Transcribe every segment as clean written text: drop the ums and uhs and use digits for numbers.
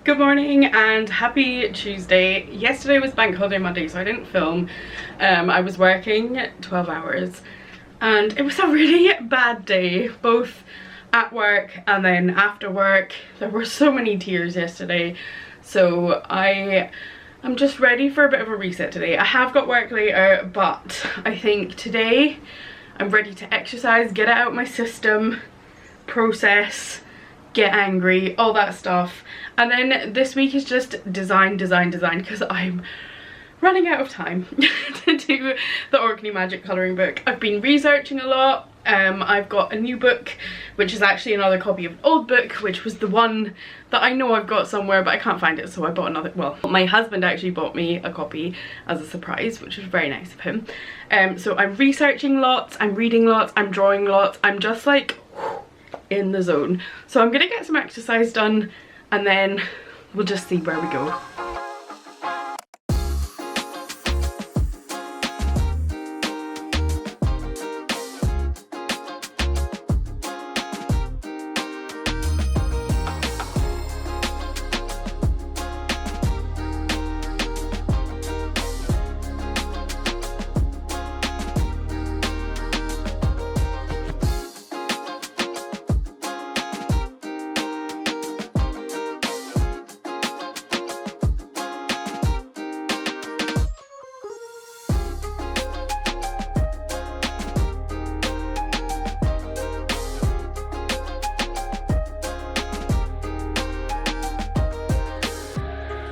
Good morning and happy Tuesday. Yesterday was Bank Holiday Monday, so I didn't film. I was working 12 hours and it was a really bad day, both at work and then after work. There were so many tears yesterday, so I'm just ready for a bit of a reset today. I have got work later, but I think today I'm ready to exercise, get it out of my system, process, get angry, all that stuff. And then this week is just design because I'm running out of time to do the Orkney magic colouring book. I've been researching a lot. I've got a new book, which is actually another copy of an old book, which was the one that I know I've got somewhere, but I can't find it, so I bought another. Well, my husband actually bought me a copy as a surprise, which was very nice of him. So I'm researching lots, I'm reading lots, I'm drawing lots. I'm just like in the zone. So I'm gonna get some exercise done and then we'll just see where we go.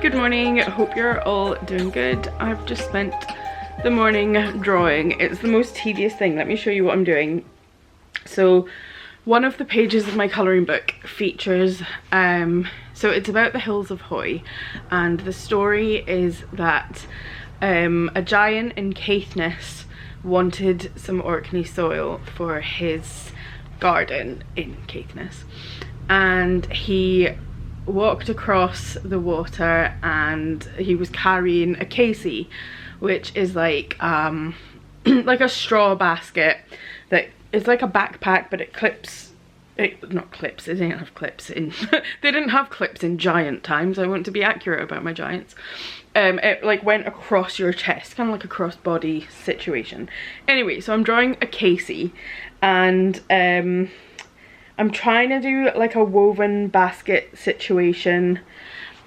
Good morning, hope you're all doing good. I've just spent the morning drawing. It's the most tedious thing. Let me show you what I'm doing. So one of the pages of my colouring book features, so it's about the hills of Hoy, and the story is that a giant in Caithness wanted some Orkney soil for his garden in Caithness, and he walked across the water and he was carrying a casey, which is like like a straw basket that is like a backpack, but it clips, not clips, it didn't have clips in they didn't have clips in giant times. I want to be accurate about my giants. It like went across your chest, kind of like a crossbody situation. Anyway, so I'm drawing a casey and I'm trying to do like a woven basket situation,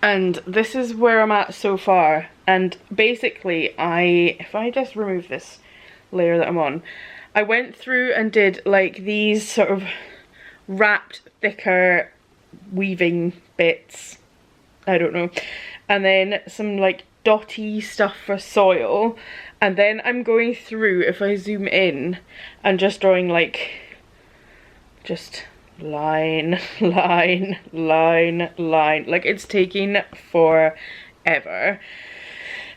and this is where I'm at so far. And basically if I just remove this layer that I'm on, I went through and did like these sort of wrapped thicker weaving bits, I don't know, and then some like dotty stuff for soil, and then I'm going through, if I zoom in, and just drawing like just line, line, line, line. Like, it's taking forever.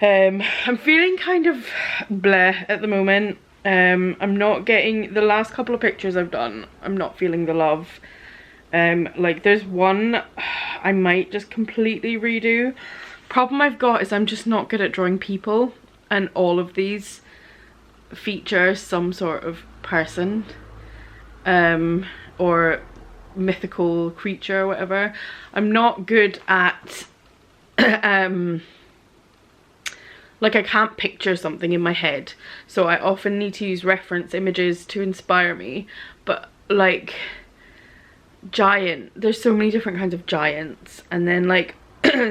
I'm feeling kind of bleh at the moment. I'm not getting, the last couple of pictures I've done, I'm not feeling the love. Like there's one I might just completely redo. Problem I've got is I'm just not good at drawing people, and all of these feature some sort of person or mythical creature or whatever. I'm not good at like, I can't picture something in my head, so I often need to use reference images to inspire me. But like giant, there's so many different kinds of giants, and then like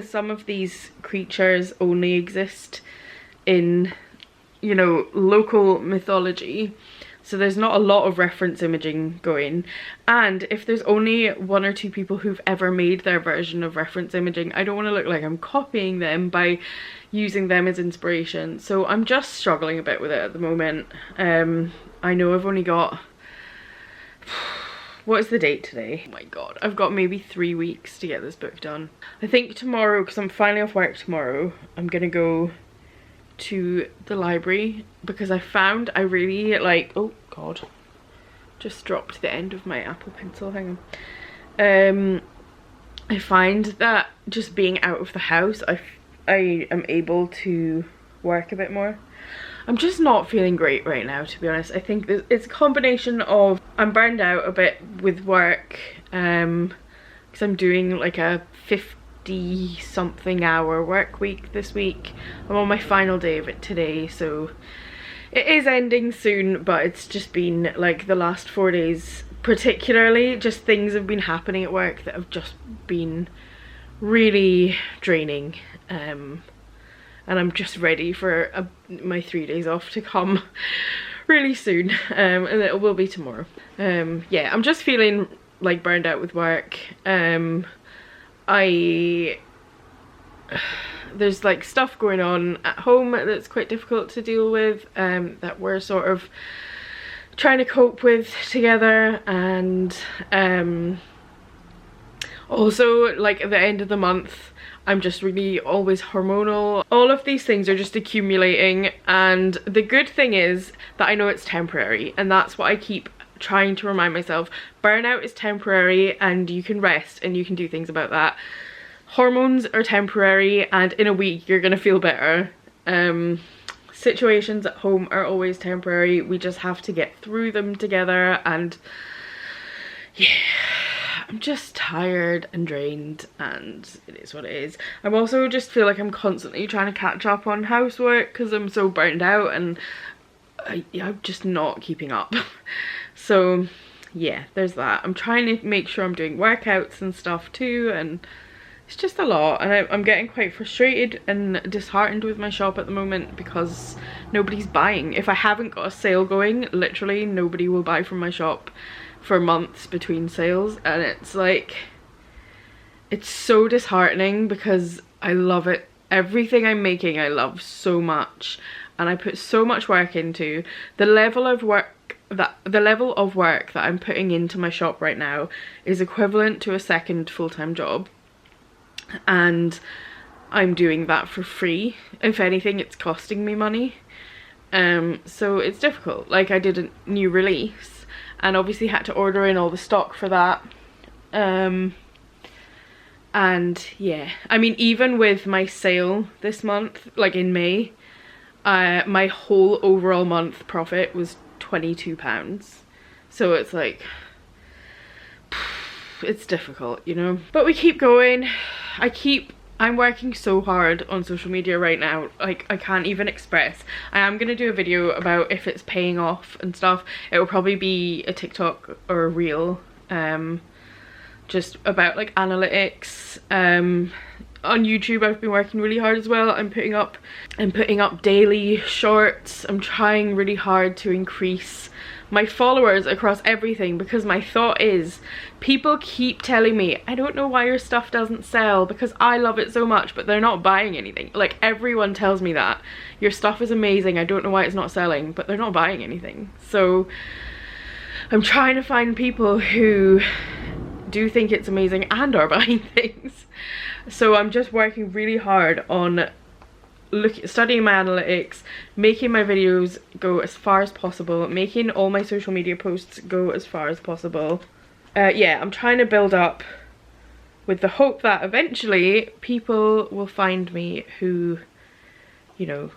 some of these creatures only exist in, you know, local mythology. So there's not a lot of reference imaging going, and if there's only one or two people who've ever made their version of reference imaging, I don't want to look like I'm copying them by using them as inspiration. So I'm just struggling a bit with it at the moment. I know I've only got, what is the date today? Oh my god, I've got maybe 3 weeks to get this book done. I think tomorrow, because I'm finally off work tomorrow, I'm gonna go to the library, because I found I really like, oh god, just dropped the end of my Apple Pencil, hang on. I find that just being out of the house, I am able to work a bit more. I'm just not feeling great right now, to be honest. I think it's a combination of I'm burned out a bit with work, because I'm doing like a 50 something hour work week this week. I'm on my final day of it today, so it is ending soon, but it's just been like the last 4 days particularly, just things have been happening at work that have just been really draining, and I'm just ready for my 3 days off to come really soon, and it will be tomorrow. Yeah, I'm just feeling like burned out with work. There's like stuff going on at home that's quite difficult to deal with, that we're sort of trying to cope with together, and also like at the end of the month I'm just really always hormonal. All of these things are just accumulating, and the good thing is that I know it's temporary, and that's what I keep trying to remind myself. Burnout is temporary and you can rest and you can do things about that. Hormones are temporary, and in a week you're gonna feel better. Situations at home are always temporary. We just have to get through them together, and yeah, I'm just tired and drained, and it is what it is. I'm also just feel like I'm constantly trying to catch up on housework because I'm so burned out, and I'm just not keeping up. So yeah, there's that. I'm trying to make sure I'm doing workouts and stuff too, and it's just a lot, and I'm getting quite frustrated and disheartened with my shop at the moment because nobody's buying. If I haven't got a sale going, literally nobody will buy from my shop for months between sales, and it's like, it's so disheartening because I love it. Everything I'm making I love so much, and I put so much work into. The level of work that I'm putting into my shop right now is equivalent to a second full-time job, and I'm doing that for free. If anything, it's costing me money, so it's difficult. Like, I did a new release and obviously had to order in all the stock for that, and yeah, I mean, even with my sale this month, like in May, my whole overall month profit was £22, so it's like, it's difficult, you know, but we keep going. I'm working so hard on social media right now, like I can't even express. I am gonna do a video about if it's paying off and stuff. It will probably be a TikTok or a reel, just about like analytics. On YouTube I've been working really hard as well. I'm putting up daily shorts. I'm trying really hard to increase my followers across everything, because my thought is, people keep telling me, I don't know why your stuff doesn't sell because I love it so much, but they're not buying anything. Like, everyone tells me that your stuff is amazing, I don't know why it's not selling, but they're not buying anything. So I'm trying to find people who do think it's amazing and are buying things. So I'm just working really hard on studying my analytics, making my videos go as far as possible, making all my social media posts go as far as possible. Yeah, I'm trying to build up with the hope that eventually people will find me who, you know,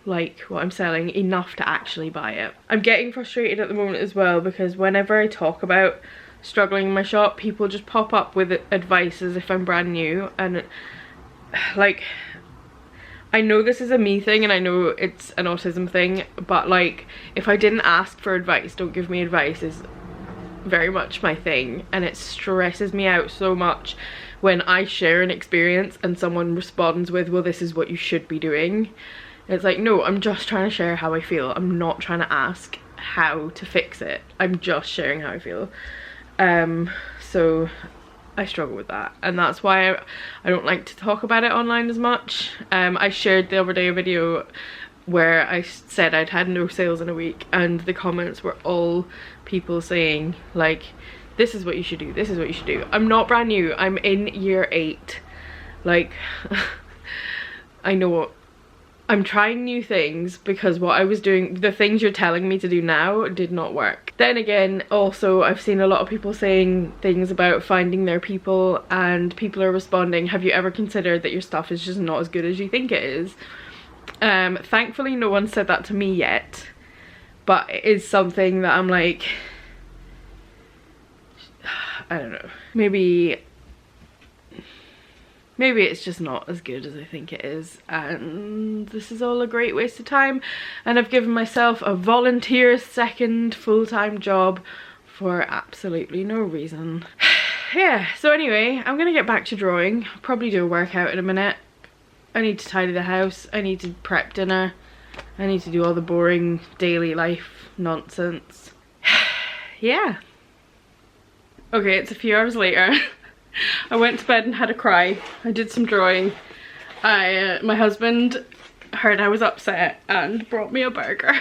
like what I'm selling enough to actually buy it. I'm getting frustrated at the moment as well, because whenever I talk about struggling in my shop, people just pop up with advice as if I'm brand new, and like, I know this is a me thing and I know it's an autism thing, but like, if I didn't ask for advice, don't give me advice is very much my thing, and it stresses me out so much when I share an experience and someone responds with, well, this is what you should be doing. It's like, no, I'm just trying to share how I feel. I'm not trying to ask how to fix it. I'm just sharing how I feel. So I struggle with that, and that's why I don't like to talk about it online as much. I shared the other day a video where I said I'd had no sales in a week, and the comments were all people saying like, this is what you should do, this is what you should do. I'm not brand new, I'm in year 8. Like, I know what I'm trying new things, because what I was doing, the things you're telling me to do now, did not work. Then again, also, I've seen a lot of people saying things about finding their people, and people are responding, have you ever considered that your stuff is just not as good as you think it is? Thankfully no one said that to me yet, but it is something that I'm like, I don't know, maybe maybe it's just not as good as I think it is, and this is all a great waste of time, and I've given myself a volunteer second full-time job for absolutely no reason. Yeah, so anyway, I'm gonna get back to drawing. I'll probably do a workout in a minute. I need to tidy the house, I need to prep dinner, I need to do all the boring daily life nonsense. Yeah. Okay, it's a few hours later. I went to bed and had a cry. I did some drawing. My husband heard I was upset and brought me a burger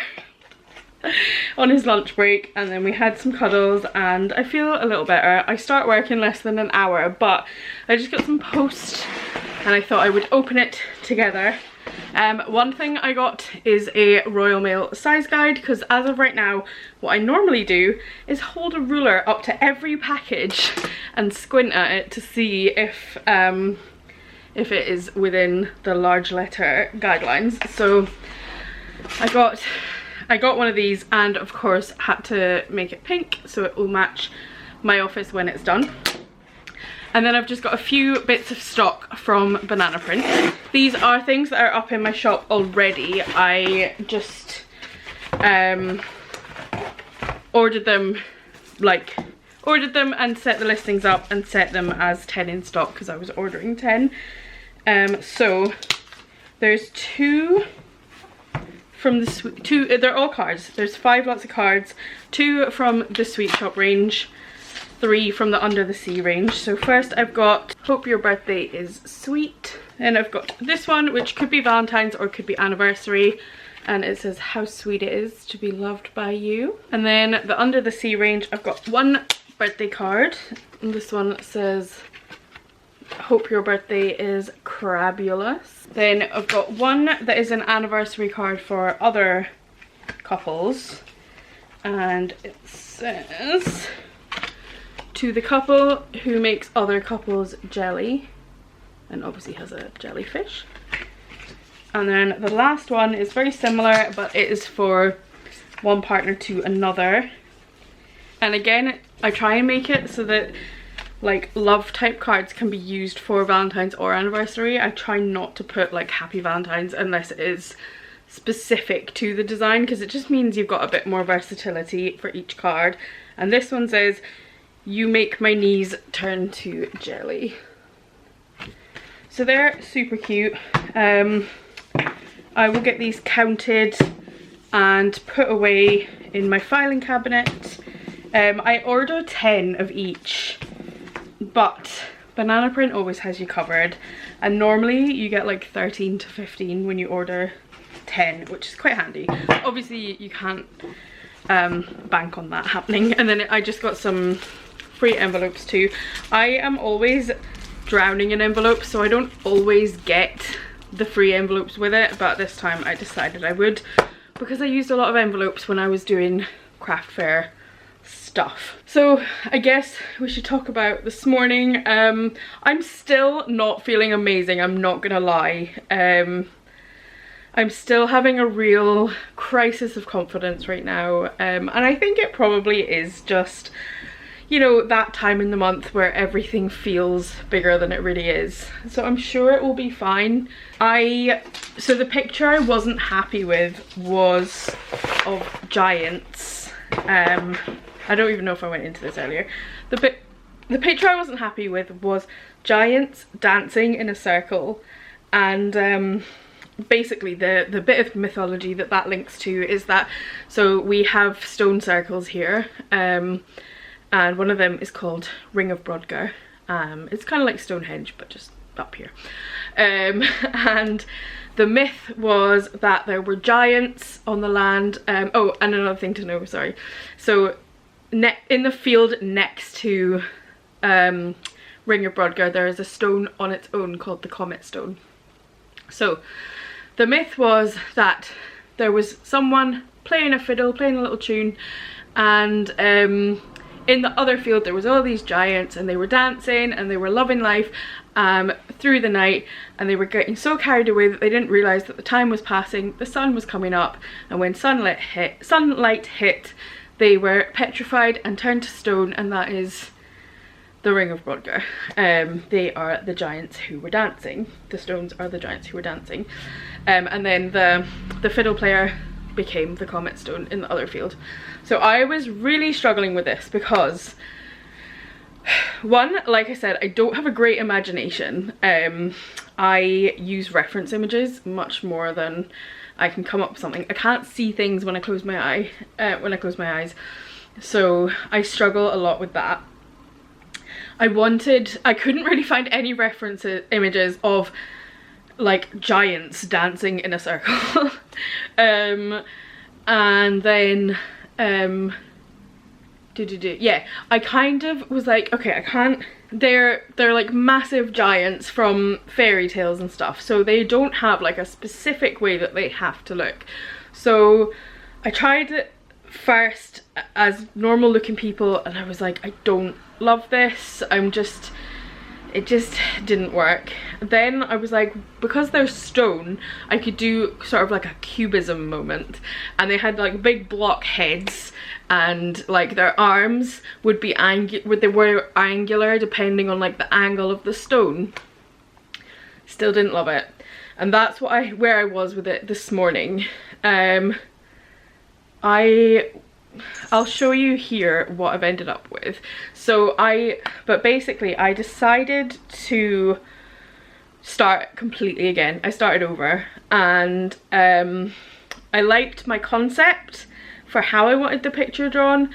on his lunch break, and then we had some cuddles and I feel a little better. I start work in less than an hour, but I just got some post and I thought I would open it together. One thing I got is a Royal Mail size guide, because as of right now what I normally do is hold a ruler up to every package and squint at it to see if it is within the large letter guidelines. So I got one of these, and of course had to make it pink so it will match my office when it's done. And then I've just got a few bits of stock from Banana Print. These are things that are up in my shop already. I just ordered them and set the listings up and set them as 10 in stock because I was ordering 10. So there's two from the they're all cards. There's 5 lots of cards, 2 from the Sweet Shop range, 3 from the Under the Sea range. So first I've got Hope Your Birthday is Sweet, and I've got this one which could be Valentine's or could be anniversary, and it says how sweet it is to be loved by you. And then the Under the Sea range, I've got one birthday card, and this one says Hope Your Birthday is Crabulous. Then I've got one that is an anniversary card for other couples, and it says to the couple who makes other couples jelly, and obviously has a jellyfish. And then the last one is very similar, but it is for one partner to another. And again, I try and make it so that like love type cards can be used for Valentine's or anniversary. I try not to put like Happy Valentine's unless it is specific to the design, because it just means you've got a bit more versatility for each card. And this one says, you make my knees turn to jelly. So they're super cute. I will get these counted and put away in my filing cabinet. I ordered 10 of each, but Banana Print always has you covered, and normally you get like 13 to 15 when you order 10, which is quite handy. Obviously you can't bank on that happening. And then I just got some free envelopes too. I am always drowning in envelopes, so I don't always get the free envelopes with it, but this time I decided I would, because I used a lot of envelopes when I was doing craft fair stuff. So I guess we should talk about this morning. I'm still not feeling amazing, I'm not gonna lie. I'm still having a real crisis of confidence right now, and I think it probably is just, you know, that time in the month where everything feels bigger than it really is. So I'm sure it will be fine. So the picture I wasn't happy with was of giants. I don't even know if I went into this earlier. The picture I wasn't happy with was giants dancing in a circle, and basically the bit of mythology that links to is that, so we have stone circles here, and one of them is called Ring of Brodgar. It's kind of like Stonehenge but just up here, and the myth was that there were giants on the land. Oh, and another thing to know, sorry, so in the field next to Ring of Brodgar there is a stone on its own called the Comet Stone. So the myth was that there was someone playing a fiddle, playing a little tune, and in the other field there was all these giants, and they were dancing and they were loving life through the night, and they were getting so carried away that they didn't realize that the time was passing, the sun was coming up, and when sunlight hit, they were petrified and turned to stone, and that is the ring of Brodgar. They are the giants who were dancing. The stones are the giants who were dancing. And then the fiddle player became the comet stone in the other field. So I was really struggling with this because, one, like I said, I don't have a great imagination. I use reference images much more than I can come up with something. I can't see things when I close my eyes. So I struggle a lot with that. I couldn't really find any reference images of like giants dancing in a circle. And then yeah, I kind of was like, okay, I can't, they're like massive giants from fairy tales and stuff, so they don't have like a specific way that they have to look. So I tried it first as normal looking people and I was like, I don't love this, it just didn't work. Then I was like, because they're stone, I could do sort of like a cubism moment, and they had like big block heads and like their arms would be angular depending on like the angle of the stone. Still didn't love it, and that's where I was with it this morning. I'll show you here what I've ended up with. But basically I decided to start completely again. I started over, and I liked my concept for how I wanted the picture drawn,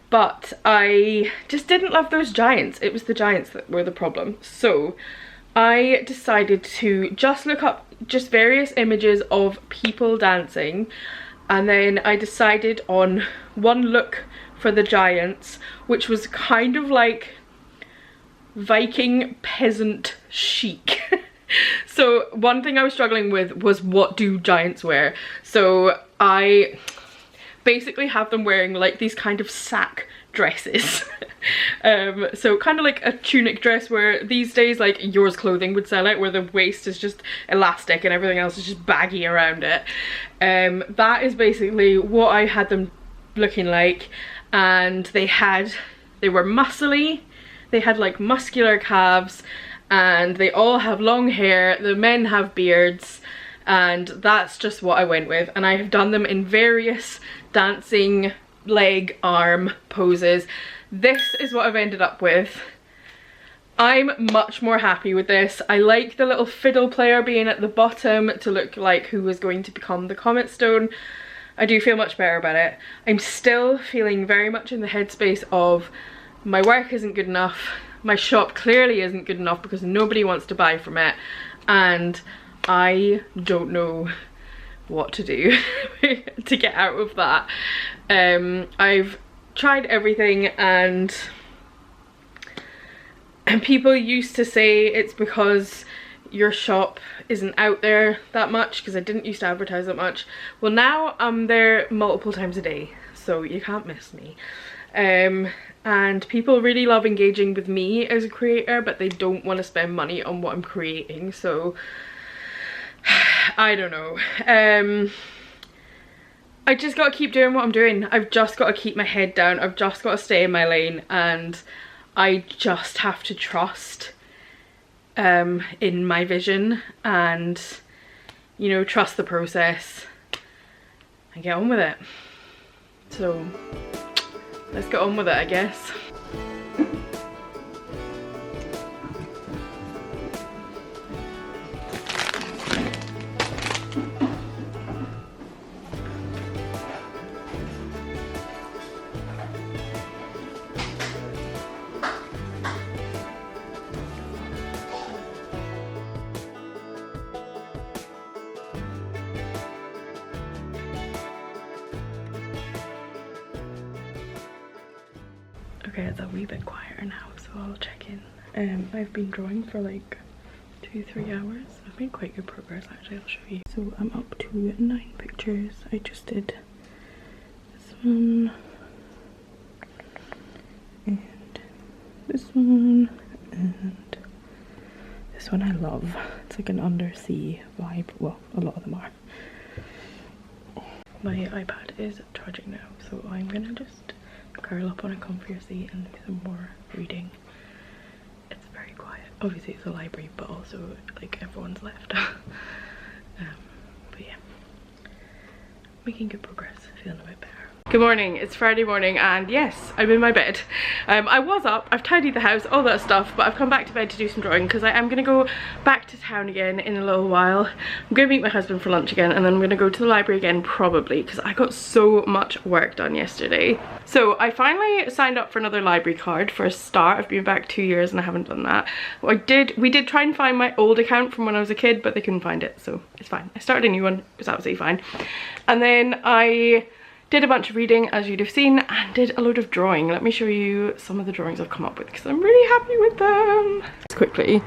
but I just didn't love those giants. It was the giants that were the problem. So I decided to just look up just various images of people dancing, and then I decided on one look for the giants, which was kind of like Viking peasant chic. So one thing I was struggling with was, what do giants wear? So I basically have them wearing like these kind of sack dresses. So kind of like a tunic dress, where these days like Yours Clothing would sell it, where the waist is just elastic and everything else is just baggy around it. That is basically what I had them looking like, and they were muscly, they had like muscular calves, and they all have long hair. The men have beards, and that's just what I went with. And I have done them in various dancing leg arm poses. This is what I've ended up with. I'm much more happy with this. I like the little fiddle player being at the bottom to look like who was going to become the comet stone. I do feel much better about it. I'm still feeling very much in the headspace of my work isn't good enough, my shop clearly isn't good enough because nobody wants to buy from it, and I don't know what to do to get out of that. I've tried everything, and people used to say it's because your shop isn't out there that much, because I didn't used to advertise that much. Well, now I'm there multiple times a day, so you can't miss me. And people really love engaging with me as a creator, but they don't want to spend money on what I'm creating, so I don't know. I just gotta keep doing what I'm doing. I've just gotta keep my head down. I've just gotta stay in my lane, and I just have to trust in my vision, and, you know, trust the process and get on with it. So let's get on with it, I guess. Okay, it's a wee bit quieter now, so I'll check in. I've been drawing for like 2-3 hours. I've made quite good progress actually, I'll show you. So I'm up to 9 pictures. I just did this one, and this one, and this one I love. It's like an undersea vibe. Well, a lot of them are. My iPad is charging now, so I'm gonna just curl up on a comfier seat and do some more reading. Obviously it's a library, but also like everyone's left. But yeah, making good progress, feeling a bit better. Good morning, it's Friday morning and yes, I'm in my bed. I was up, I've tidied the house, all that stuff, but I've come back to bed to do some drawing because I am going to go back to town again in a little while. I'm going to meet my husband for lunch again and then I'm going to go to the library again probably because I got so much work done yesterday. So I finally signed up for another library card for a start. I've been back 2 years and I haven't done that. We did try and find my old account from when I was a kid, but they couldn't find it, so it's fine. I started a new one, it was absolutely fine. And then I did a bunch of reading, as you'd have seen, and did a load of drawing. Let me show you some of the drawings I've come up with because I'm really happy with them. Quickly,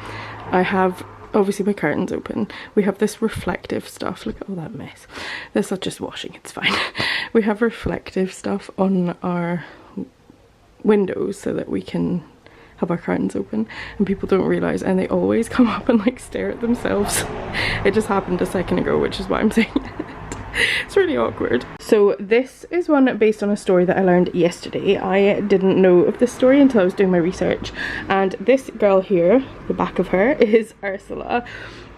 I have obviously my curtains open. We have this reflective stuff. Look at all that mess. This is just washing, it's fine. We have reflective stuff on our windows so that we can have our curtains open, and people don't realise, and they always come up and like stare at themselves. It just happened a second ago, which is why I'm saying it. It's really awkward. So this is one based on a story that I learned yesterday. I didn't know of this story until I was doing my research, and this girl here, the back of her, is Ursilla,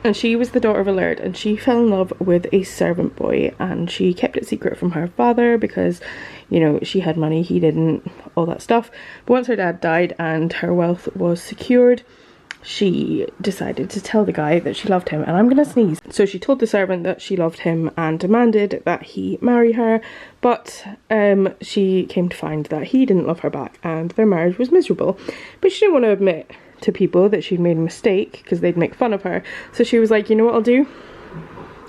and she was the daughter of a laird, and she fell in love with a servant boy, and she kept it secret from her father because, you know, she had money, he didn't, all that stuff. But once her dad died and her wealth was secured, she decided to tell the guy that she loved him, and I'm gonna sneeze. So she told the servant that she loved him and demanded that he marry her, but she came to find that he didn't love her back and their marriage was miserable. But she didn't want to admit to people that she'd made a mistake because they'd make fun of her. So she was like, you know what I'll do?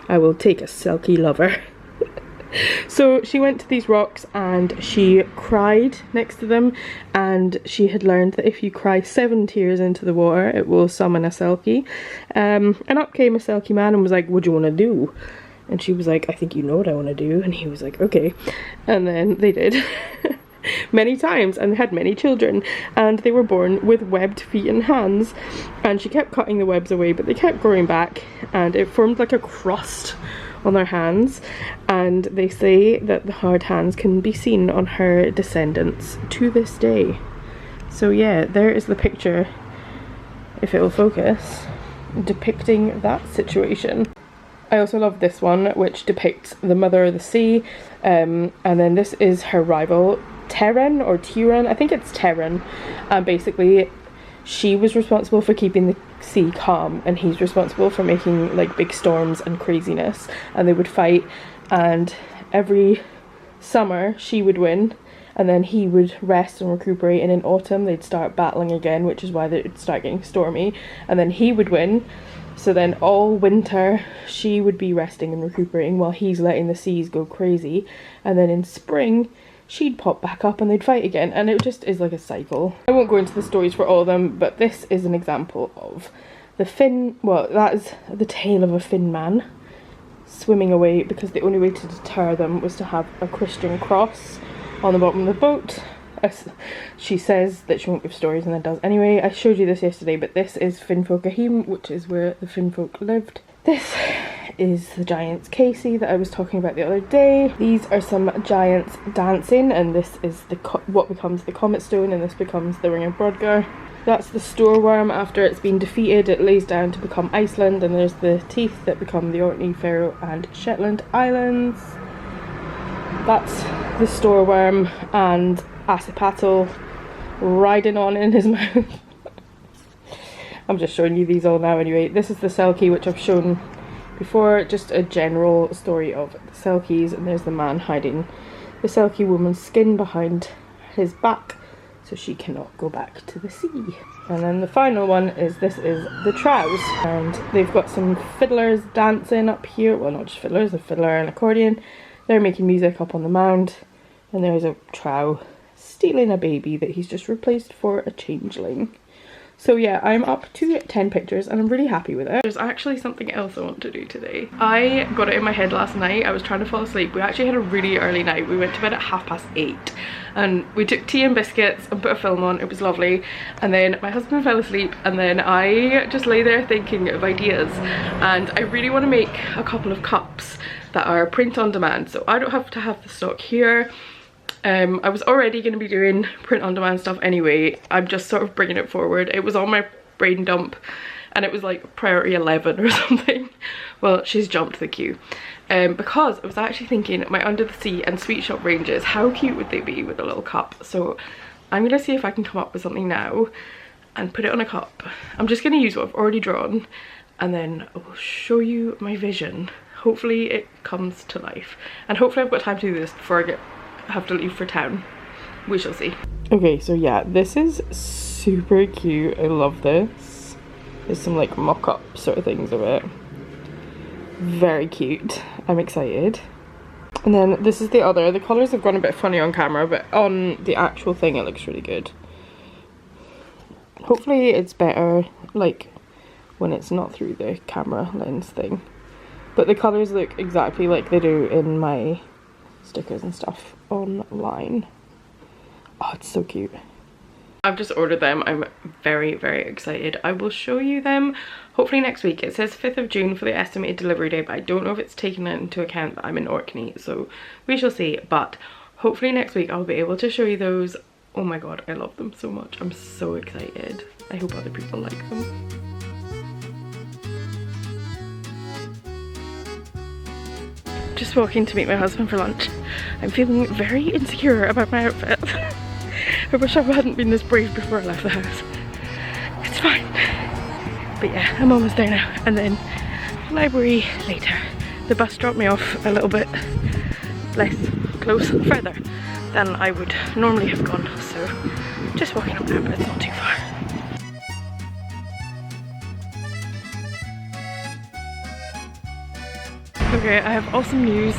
I will take a selkie lover. So she went to these rocks and she cried next to them, and she had learned that if you cry 7 tears into the water it will summon a selkie. And up came a selkie man and was like, what do you want to do? And she was like, I think you know what I want to do. And he was like, okay. And then they did. Many times, and they had many children, and they were born with webbed feet and hands, and she kept cutting the webs away, but they kept growing back and it formed like a crust on their hands, and they say that the hard hands can be seen on her descendants to this day. So yeah, there is the picture, if it will focus, depicting that situation. I also love this one, which depicts the mother of the sea, and then this is her rival Teran or Teran, I think it's Teran, and basically she was responsible for keeping the sea calm and he's responsible for making like big storms and craziness, and they would fight, and every summer she would win and then he would rest and recuperate, and in autumn they'd start battling again, which is why they'd start getting stormy, and then he would win. So then all winter she would be resting and recuperating while he's letting the seas go crazy, and then in spring she'd pop back up and they'd fight again, and it just is like a cycle. I won't go into the stories for all of them, but this is an example of the Finn, well, that is the tale of a Finn man swimming away because the only way to deter them was to have a Christian cross on the bottom of the boat. She says that she won't give stories and then does anyway. I showed you this yesterday, but this is Finfolkaheem, which is where the Finfolk lived. This is the giant's Casey that I was talking about the other day. These are some giants dancing, and this is the what becomes the Comet Stone, and this becomes the Ring of Brodgar. That's the Stoorworm. After it's been defeated, it lays down to become Iceland, and there's the teeth that become the Orkney, Faroe and Shetland Islands. That's the Stoorworm and Assipattle riding on in his mouth. I'm just showing you these all now anyway. This is the selkie, which I've shown before, just a general story of the selkies, and there's the man hiding the selkie woman's skin behind his back so she cannot go back to the sea. And then the final one is, this is the trows, and they've got some fiddlers dancing up here. Well, not just fiddlers, a fiddler and accordion. They're making music up on the mound, and there's a trow stealing a baby that he's just replaced for a changeling. So yeah, I'm up to 10 pictures and I'm really happy with it. There's actually something else I want to do today. I got it in my head last night. I was trying to fall asleep. We actually had a really early night. We went to bed at 8:30 and we took tea and biscuits and put a film on. It was lovely. And then my husband fell asleep, and then I just lay there thinking of ideas, and I really want to make a couple of cups that are print on demand, so I don't have to have the stock here. I was already going to be doing print on demand stuff anyway. I'm just sort of bringing it forward. It was on my brain dump and it was like priority 11 or something. Well, she's jumped the queue. Because I was actually thinking my Under the Sea and Sweet Shop ranges, how cute would they be with a little cup? So I'm gonna see if I can come up with something now and put it on a cup. I'm just gonna use what I've already drawn and then I will show you my vision. Hopefully it comes to life. And hopefully I've got time to do this before I have to leave for town. We shall see. Okay, so yeah, this is super cute. I love this. There's some like mock-up sort of things of it. Very cute. I'm excited. And then this is the other. The colours have gone a bit funny on camera, but on the actual thing it looks really good. Hopefully it's better like when it's not through the camera lens thing. But the colours look exactly like they do in my stickers and stuff online. Oh, it's so cute. I've just ordered them. I'm very, very excited. I will show you them hopefully next week. It says 5th of June for the estimated delivery date, but I don't know if it's taken into account that I'm in Orkney, so we shall see. But hopefully next week I'll be able to show you those. Oh my god, I love them so much. I'm so excited. I hope other people like them. Just walking to meet my husband for lunch. I'm feeling very insecure about my outfit. I wish I hadn't been this brave before I left the house. It's fine. But yeah, I'm almost there now. And then library later. The bus dropped me off a little bit less close, further than I would normally have gone. So just walking up now, but it's not too far. Okay, I have awesome news.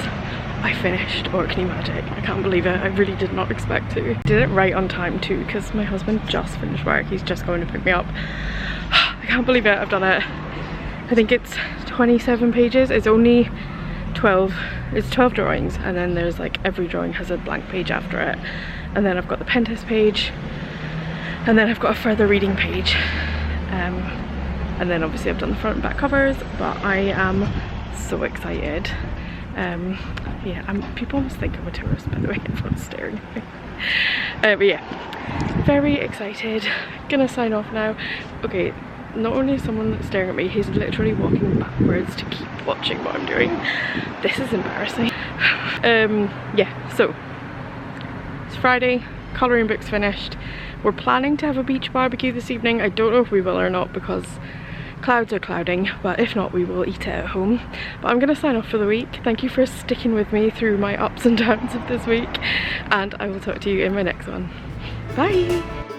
I finished Orkney Magic. I can't believe it. I really did not expect to. Did it right on time too, because my husband just finished work. He's just going to pick me up. I can't believe it. I've done it. I think it's 27 pages. It's only 12. It's 12 drawings, and then there's like every drawing has a blank page after it. And then I've got the pen test page, and then I've got a further reading page. And then obviously I've done the front and back covers, but I am so excited. Yeah, people almost think I'm a tourist, by the way. Everyone's staring at me. But yeah, very excited. Gonna sign off now. Okay, not only is someone staring at me, he's literally walking backwards to keep watching what I'm doing. This is embarrassing. Yeah, so it's Friday, colouring book's finished. We're planning to have a beach barbecue this evening. I don't know if we will or not because clouds are clouding, but if not we will eat it at home. But I'm gonna sign off for the week. Thank you for sticking with me through my ups and downs of this week, and I will talk to you in my next one. Bye!